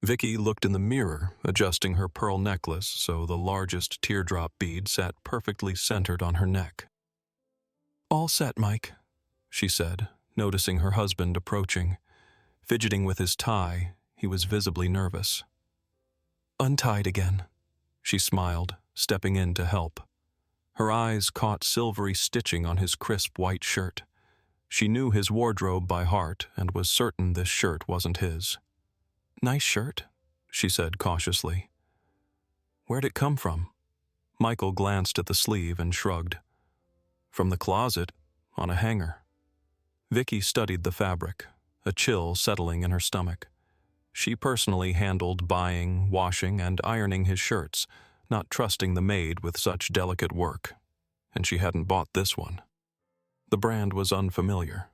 Vicky looked in the mirror, adjusting her pearl necklace so the largest teardrop bead sat perfectly centered on her neck. "All set, Mike," she said, noticing her husband approaching. Fidgeting with his tie, he was visibly nervous. "Untied again," she smiled, stepping in to help. Her eyes caught silvery stitching on his crisp white shirt. She knew his wardrobe by heart and was certain this shirt wasn't his. "Nice shirt," she said cautiously. "Where'd it come from?" Michael glanced at the sleeve and shrugged. "From the closet, on a hanger." Vicky studied the fabric, a chill settling in her stomach. She personally handled buying, washing, and ironing his shirts, not trusting the maid with such delicate work. And she hadn't bought this one. The brand was unfamiliar.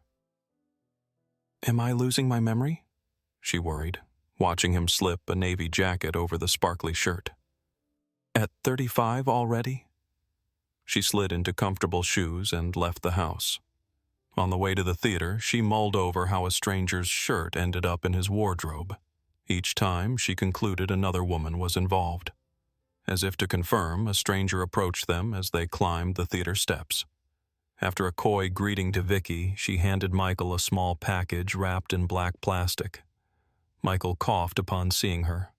"Am I losing my memory?" she worried, watching him slip a navy jacket over the sparkly shirt. "At 35 already?" She slid into comfortable shoes and left the house. On the way to the theater, she mulled over how a stranger's shirt ended up in his wardrobe. Each time, she concluded another woman was involved. As if to confirm, a stranger approached them as they climbed the theater steps. After a coy greeting to Vicky, she handed Michael a small package wrapped in black plastic. Michael coughed upon seeing her,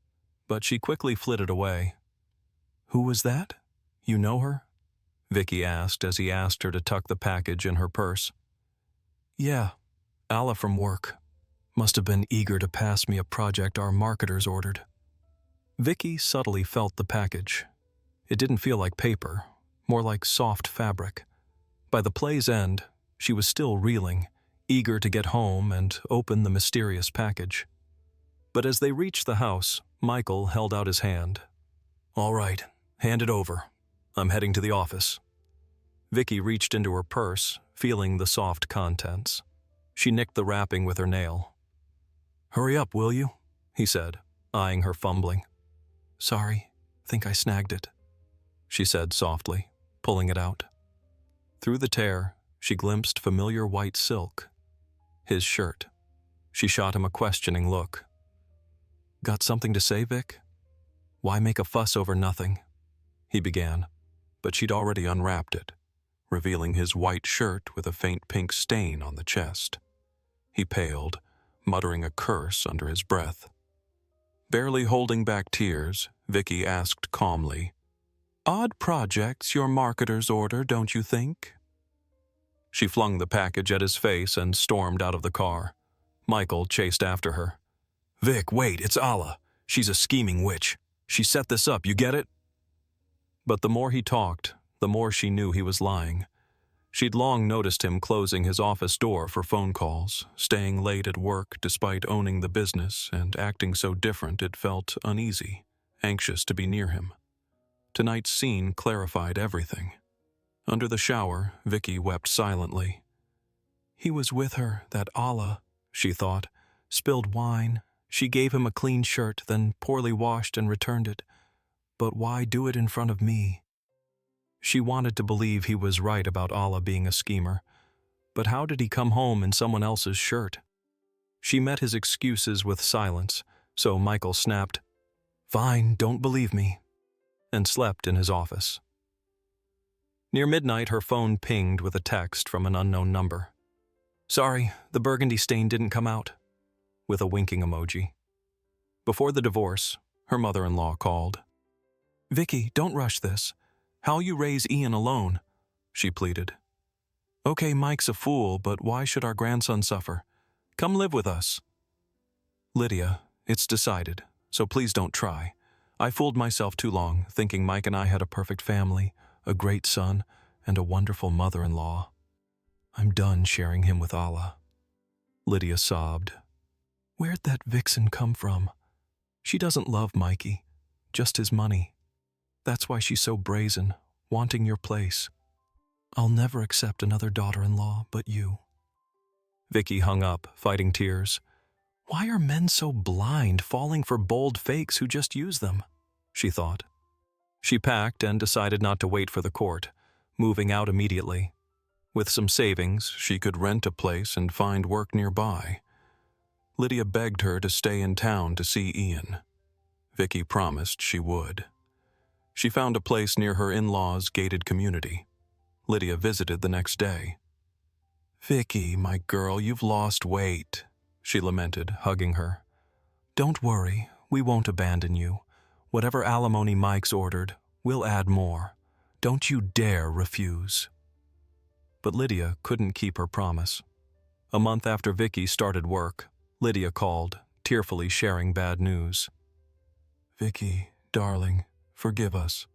but she quickly flitted away. "Who was that? You know her?" Vicky asked as he asked her to tuck the package in her purse. "Yeah, Alla from work. Must have been eager to pass me a project our marketers ordered." Vicky subtly felt the package. It didn't feel like paper, more like soft fabric. By the play's end, she was still reeling, eager to get home and open the mysterious package. But as they reached the house, Michael held out his hand. "All right, hand it over. I'm heading to the office." Vicky reached into her purse, feeling the soft contents. She nicked the wrapping with her nail. "Hurry up, will you?" he said, eyeing her fumbling. "Sorry, think I snagged it," she said softly, pulling it out. Through the tear, she glimpsed familiar white silk. His shirt. She shot him a questioning look. "Got something to say, Vic?" "Why make a fuss over nothing?" he began, but she'd already unwrapped it, revealing his white shirt with a faint pink stain on the chest. He paled, muttering a curse under his breath. Barely holding back tears, Vicky asked calmly, "Odd projects your marketers order, don't you think?" She flung the package at his face and stormed out of the car. Michael chased after her. "Vic, wait, it's Alla. She's a scheming witch. She set this up, you get it?" But the more he talked, the more she knew he was lying. She'd long noticed him closing his office door for phone calls, staying late at work despite owning the business and acting so different it felt uneasy, anxious to be near him. Tonight's scene clarified everything. Under the shower, Vicky wept silently. He was with her, that Alla, she thought, spilled wine. She gave him a clean shirt, then poorly washed and returned it. But why do it in front of me? She wanted to believe he was right about Alla being a schemer. But how did he come home in someone else's shirt? She met his excuses with silence, so Michael snapped, "Fine, don't believe me," and slept in his office. Near midnight, her phone pinged with a text from an unknown number. "Sorry, the burgundy stain didn't come out," with a winking emoji. Before the divorce, her mother-in-law called. "Vicky, don't rush this. How'll you raise Ian alone?" she pleaded. "Okay, Mike's a fool, but why should our grandson suffer? Come live with us." "Lydia, it's decided, so please don't try. I fooled myself too long, thinking Mike and I had a perfect family, a great son, and a wonderful mother-in-law. I'm done sharing him with Alla." Lydia sobbed. "Where'd that vixen come from? She doesn't love Mikey, just his money. That's why she's so brazen, wanting your place. I'll never accept another daughter-in-law but you." Vicky hung up, fighting tears. Why are men so blind, falling for bold fakes who just use them? She thought. She packed and decided not to wait for the court, moving out immediately. With some savings, she could rent a place and find work nearby. Lydia begged her to stay in town to see Ian. Vicky promised she would. She found a place near her in-laws' gated community. Lydia visited the next day. "Vicky, my girl, you've lost weight," she lamented, hugging her. "Don't worry, we won't abandon you. Whatever alimony Mike's ordered, we'll add more. Don't you dare refuse." But Lydia couldn't keep her promise. A month after Vicky started work, Lydia called, tearfully sharing bad news. "Vicky, darling, forgive us.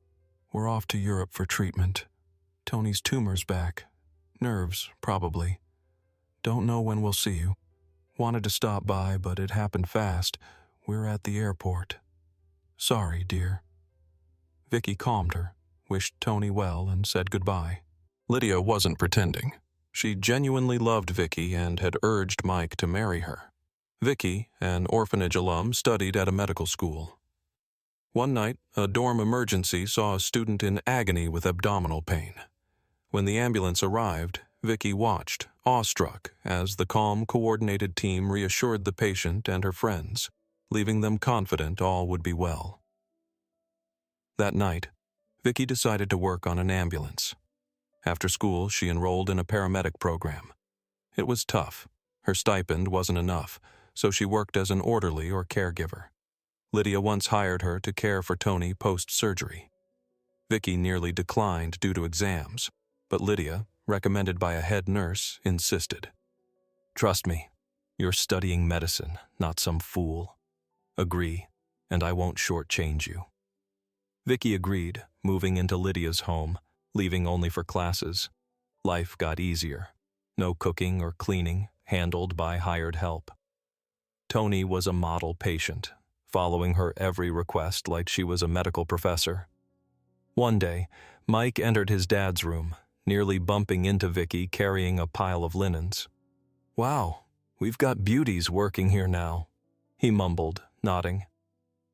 We're off to Europe for treatment. Tony's tumor's back. Nerves, probably. Don't know when we'll see you. Wanted to stop by, but it happened fast. We're at the airport. Sorry, dear." Vicky calmed her, wished Tony well, and said goodbye. Lydia wasn't pretending. She genuinely loved Vicky and had urged Mike to marry her. Vicky, an orphanage alum, studied at a medical school. One night, a dorm emergency saw a student in agony with abdominal pain. When the ambulance arrived, Vicky watched, awestruck, as the calm, coordinated team reassured the patient and her friends, leaving them confident all would be well. That night, Vicky decided to work on an ambulance. After school, she enrolled in a paramedic program. It was tough. Her stipend wasn't enough, so she worked as an orderly or caregiver. Lydia once hired her to care for Tony post-surgery. Vicky nearly declined due to exams, but Lydia, recommended by a head nurse, insisted. "Trust me, you're studying medicine, not some fool. Agree, and I won't shortchange you." Vicky agreed, moving into Lydia's home, leaving only for classes. Life got easier. No cooking or cleaning, handled by hired help. Tony was a model patient, following her every request like she was a medical professor. One day, Mike entered his dad's room, nearly bumping into Vicky carrying a pile of linens. "Wow, we've got beauties working here now," he mumbled, nodding.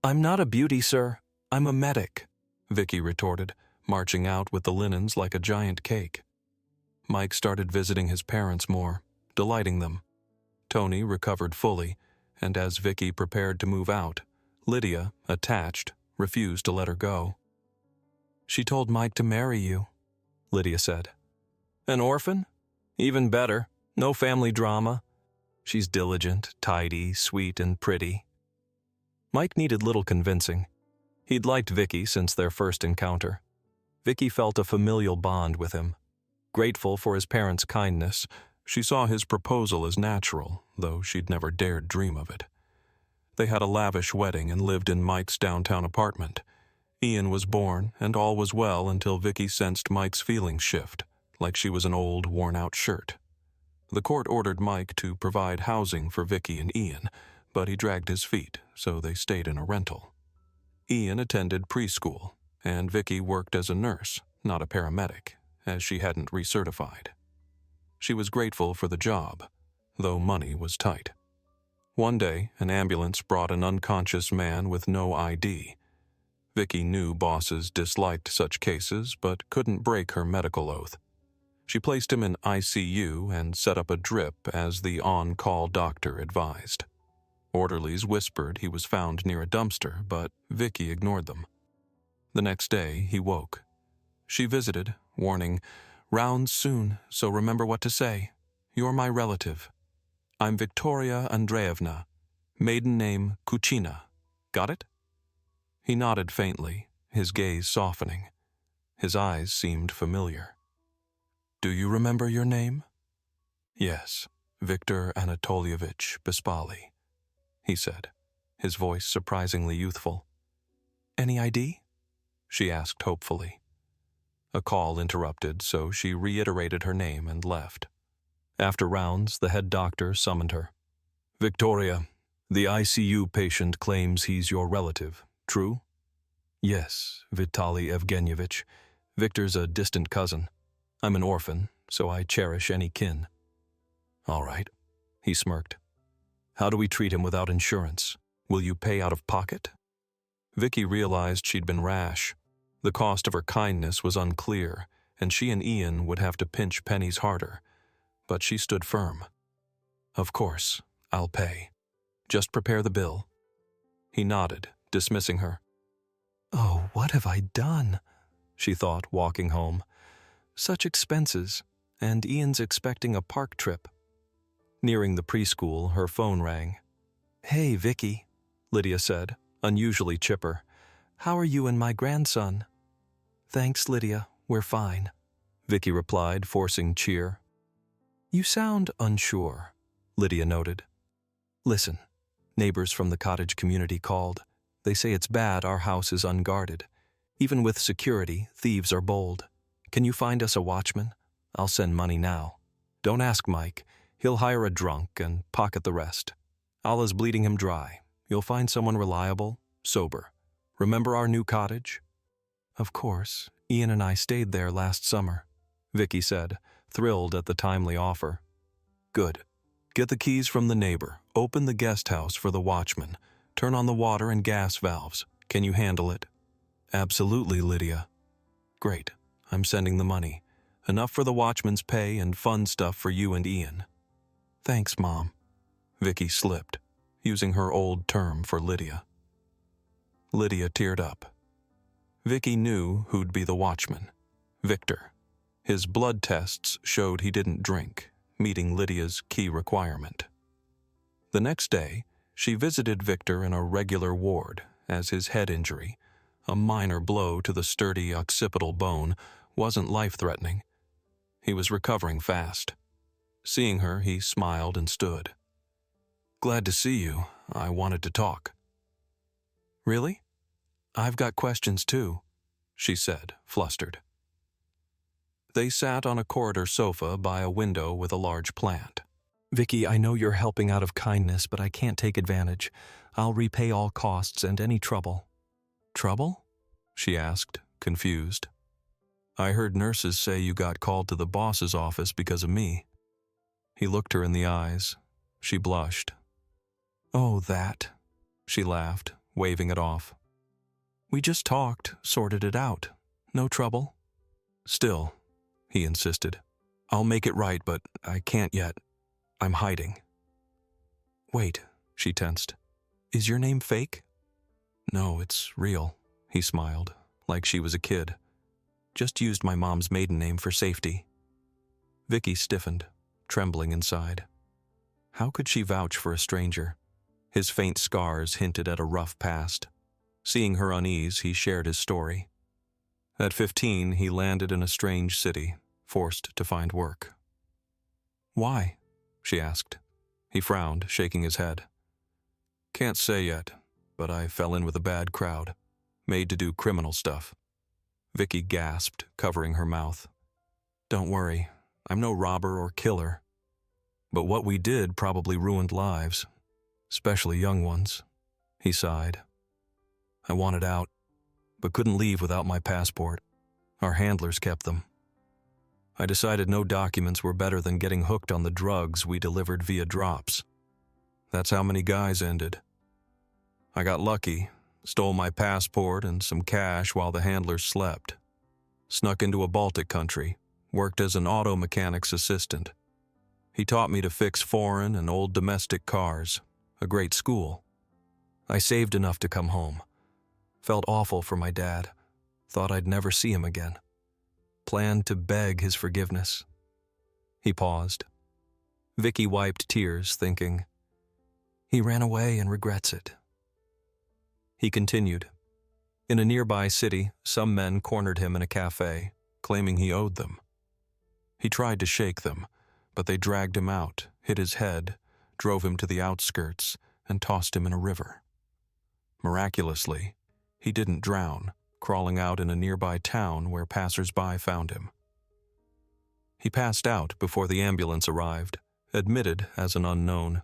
"I'm not a beauty, sir. I'm a medic," Vicky retorted, marching out with the linens like a giant cake. Mike started visiting his parents more, delighting them. Tony recovered fully, and as Vicky prepared to move out, Lydia, attached, refused to let her go. "She told Mike to marry you," Lydia said. "An orphan? Even better. No family drama. She's diligent, tidy, sweet, and pretty." Mike needed little convincing. He'd liked Vicky since their first encounter. Vicky felt a familial bond with him. Grateful for his parents' kindness, she saw his proposal as natural, though she'd never dared dream of it. They had a lavish wedding and lived in Mike's downtown apartment. Ian was born, and all was well until Vicky sensed Mike's feelings shift, like she was an old, worn-out shirt. The court ordered Mike to provide housing for Vicky and Ian, but he dragged his feet, so they stayed in a rental. Ian attended preschool, and Vicky worked as a nurse, not a paramedic, as she hadn't recertified. She was grateful for the job, though money was tight. One day, an ambulance brought an unconscious man with no ID. Vicky knew bosses disliked such cases, but couldn't break her medical oath. She placed him in ICU and set up a drip as the on-call doctor advised. Orderlies whispered he was found near a dumpster, but Vicky ignored them. The next day, he woke. She visited, warning, "Rounds soon, so remember what to say. You're my relative. I'm Victoria Andreevna. Maiden name Kuchina. Got it?" He nodded faintly, his gaze softening. His eyes seemed familiar. "Do you remember your name?" "Yes, Viktor Anatolievich Bespali," he said, his voice surprisingly youthful. "Any ID?" she asked hopefully. A call interrupted, so she reiterated her name and left. After rounds, the head doctor summoned her. "Victoria, the ICU patient claims he's your relative, true?" "Yes, Vitaly Evgenyevich. Victor's a distant cousin. I'm an orphan, so I cherish any kin." "All right," he smirked. "How do we treat him without insurance? Will you pay out of pocket?" Vicky realized she'd been rash. The cost of her kindness was unclear, and she and Ian would have to pinch pennies harder. But she stood firm. "Of course, I'll pay. Just prepare the bill." He nodded, dismissing her. "Oh, what have I done?" she thought, walking home. "Such expenses, and Ian's expecting a park trip." Nearing the preschool, her phone rang. "Hey, Vicky," Lydia said, unusually chipper. "How are you and my grandson?" "Thanks, Lydia, we're fine," Vicky replied, forcing cheer. "You sound unsure," Lydia noted. "Listen, neighbors from the cottage community called. They say it's bad our house is unguarded. Even with security, thieves are bold. Can you find us a watchman? I'll send money now. Don't ask Mike. He'll hire a drunk and pocket the rest. Allah's bleeding him dry. You'll find someone reliable, sober. Remember our new cottage?" "Of course. Ian and I stayed there last summer," Vicky said, thrilled at the timely offer. "Good. Get the keys from the neighbor. Open the guest house for the watchman. Turn on the water and gas valves. Can you handle it?" "Absolutely, Lydia." "Great. I'm sending the money. Enough for the watchman's pay and fun stuff for you and Ian." "Thanks, Mom." Vicky slipped, using her old term for Lydia. Lydia teared up. Vicky knew who'd be the watchman. Victor. His blood tests showed he didn't drink, meeting Lydia's key requirement. The next day, she visited Victor in a regular ward, as his head injury, a minor blow to the sturdy occipital bone, wasn't life-threatening. He was recovering fast. Seeing her, he smiled and stood. "Glad to see you. I wanted to talk." "Really? I've got questions too," she said, flustered. They sat on a corridor sofa by a window with a large plant. "Vicky, I know you're helping out of kindness, but I can't take advantage. I'll repay all costs and any trouble." "Trouble?" she asked, confused. "I heard nurses say you got called to the boss's office because of me." He looked her in the eyes. She blushed. "Oh, that," she laughed, waving it off. "We just talked, sorted it out. No trouble." "Still," he insisted. "I'll make it right, but I can't yet. I'm hiding." "Wait," she tensed. "Is your name fake?" "No, it's real," he smiled, like she was a kid. "Just used my mom's maiden name for safety." Vicky stiffened, trembling inside. How could she vouch for a stranger? His faint scars hinted at a rough past. Seeing her unease, he shared his story. At 15, he landed in a strange city, forced to find work. "Why?" she asked. He frowned, shaking his head. "Can't say yet, but I fell in with a bad crowd, made to do criminal stuff." Vicky gasped, covering her mouth. "Don't worry, I'm no robber or killer. But what we did probably ruined lives, especially young ones." He sighed. "I wanted out, but couldn't leave without my passport. Our handlers kept them. I decided no documents were better than getting hooked on the drugs we delivered via drops. That's how many guys ended. I got lucky, stole my passport and some cash while the handlers slept. Snuck into a Baltic country, worked as an auto mechanic's assistant. He taught me to fix foreign and old domestic cars, a great school. I saved enough to come home. Felt awful for my dad. Thought I'd never see him again. Planned to beg his forgiveness." He paused. Vicky wiped tears, thinking, "He ran away and regrets it." He continued. In a nearby city, some men cornered him in a cafe, claiming he owed them. He tried to shake them, but they dragged him out, hit his head, drove him to the outskirts, and tossed him in a river. Miraculously, he didn't drown, crawling out in a nearby town where passers-by found him. He passed out before the ambulance arrived, admitted as an unknown.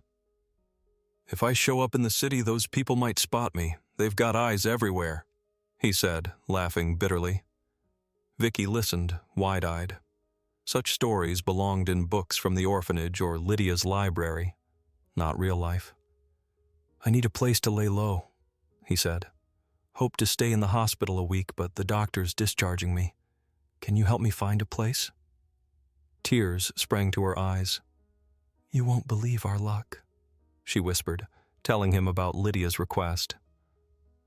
"If I show up in the city, those people might spot me. They've got eyes everywhere," he said, laughing bitterly. Vicky listened, wide-eyed. Such stories belonged in books from the orphanage or Lydia's library, not real life. "I need a place to lay low," he said. "Hope to stay in the hospital a week, but the doctor's discharging me. Can you help me find a place?" Tears sprang to her eyes. "You won't believe our luck," she whispered, telling him about Lydia's request.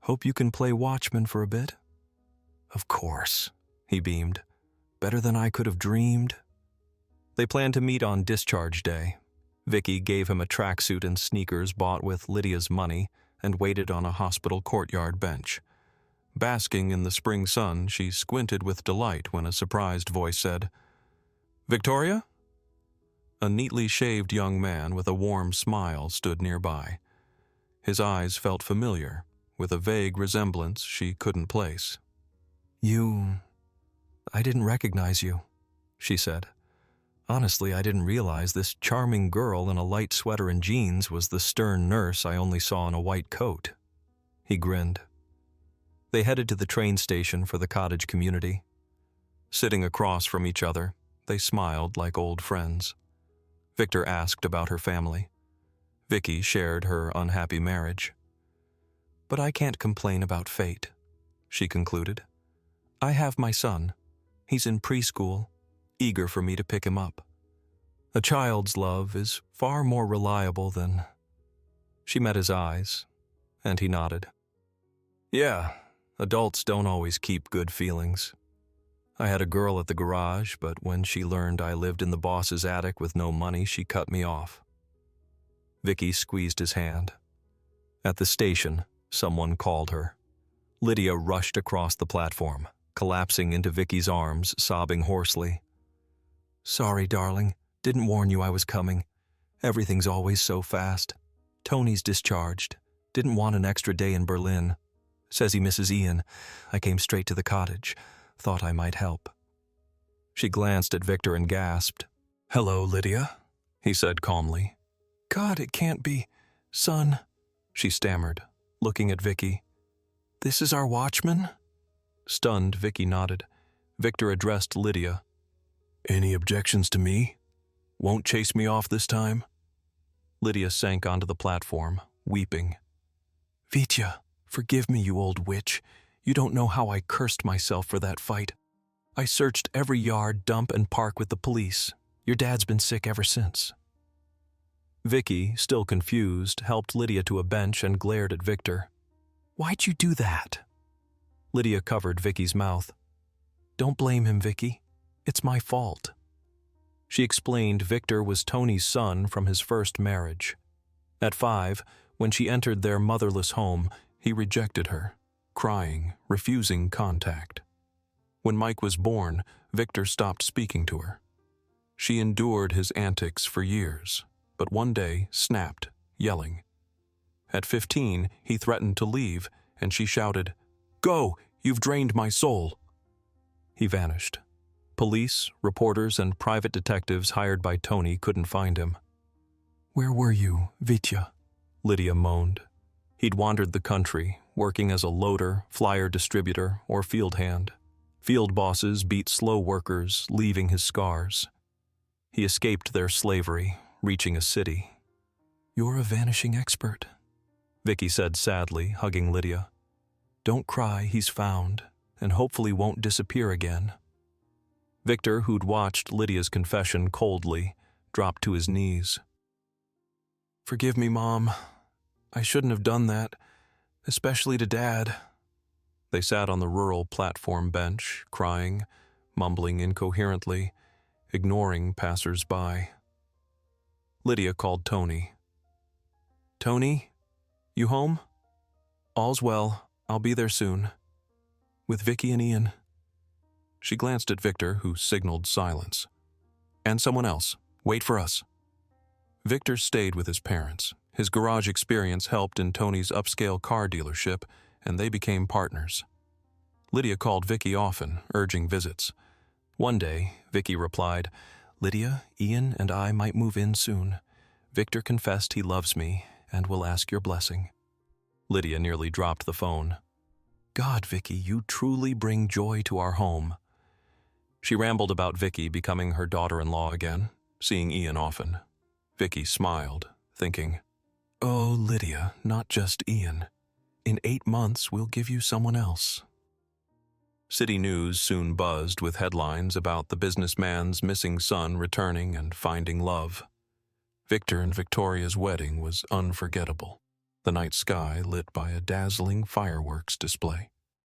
Hope you can play watchman for a bit." "Of course," he beamed. "Better than I could have dreamed." They planned to meet on discharge day. Vicky gave him a tracksuit and sneakers bought with Lydia's money and waited on a hospital courtyard bench. Basking in the spring sun, she squinted with delight when a surprised voice said, "Victoria?" A neatly shaved young man with a warm smile stood nearby. His eyes felt familiar, with a vague resemblance she couldn't place. I didn't recognize you," she said. "Honestly, I didn't realize this charming girl in a light sweater and jeans was the stern nurse I only saw in a white coat." He grinned. They headed to the train station for the cottage community. Sitting across from each other, they smiled like old friends. Victor asked about her family. Vicky shared her unhappy marriage. "But I can't complain about fate," she concluded. "I have my son. He's in preschool, eager for me to pick him up. A child's love is far more reliable than—" She met his eyes, and he nodded. "Yeah, adults don't always keep good feelings. I had a girl at the garage, but when she learned I lived in the boss's attic with no money, she cut me off." Vicky squeezed his hand. At the station, someone called her. Lydia rushed across the platform, collapsing into Vicky's arms, sobbing hoarsely. "Sorry, darling. Didn't warn you I was coming. Everything's always so fast. Tony's discharged. Didn't want an extra day in Berlin. Says he misses Ian. I came straight to the cottage. Thought I might help." She glanced at Victor and gasped. "Hello, Lydia," he said calmly. "God, it can't be. Son," she stammered, looking at Vicky. "This is our watchman?" Stunned, Vicky nodded. Victor addressed Lydia. "Any objections to me? Won't chase me off this time?" Lydia sank onto the platform, weeping. "Vitya, forgive me, you old witch. You don't know how I cursed myself for that fight. I searched every yard, dump, and park with the police. Your dad's been sick ever since." Vicky, still confused, helped Lydia to a bench and glared at Victor. "Why'd you do that?" Lydia covered Vicky's mouth. "Don't blame him, Vicky. It's my fault." She explained Victor was Tony's son from his first marriage. At 5, when she entered their motherless home, he rejected her, crying, refusing contact. When Mike was born, Victor stopped speaking to her. She endured his antics for years, but one day snapped, yelling. At 15, he threatened to leave, and she shouted, "Go! You've drained my soul!" He vanished. Police, reporters, and private detectives hired by Tony couldn't find him. "Where were you, Vitya?" Lydia moaned. He'd wandered the country, working as a loader, flyer distributor, or field hand. Field bosses beat slow workers, leaving his scars. He escaped their slavery, reaching a city. "You're a vanishing expert," Vicky said sadly, hugging Lydia. "Don't cry, he's found, and hopefully won't disappear again." Victor, who'd watched Lydia's confession coldly, dropped to his knees. "Forgive me, Mom. I shouldn't have done that, especially to Dad." They sat on the rural platform bench, crying, mumbling incoherently, ignoring passers-by. Lydia called Tony. "Tony, you home?" "All's well. I'll be there soon. With Vicky and Ian." She glanced at Victor, who signaled silence. "And someone else. Wait for us." Victor stayed with his parents. His garage experience helped in Tony's upscale car dealership, and they became partners. Lydia called Vicky often, urging visits. One day, Vicky replied, "Lydia, Ian, and I might move in soon. Victor confessed he loves me and will ask your blessing." Lydia nearly dropped the phone. "God, Vicky, you truly bring joy to our home." She rambled about Vicky becoming her daughter-in-law again, seeing Ian often. Vicky smiled, thinking, "Oh, Lydia, not just Ian. In 8 months, we'll give you someone else." City news soon buzzed with headlines about the businessman's missing son returning and finding love. Victor and Victoria's wedding was unforgettable. the night sky lit by a dazzling fireworks display.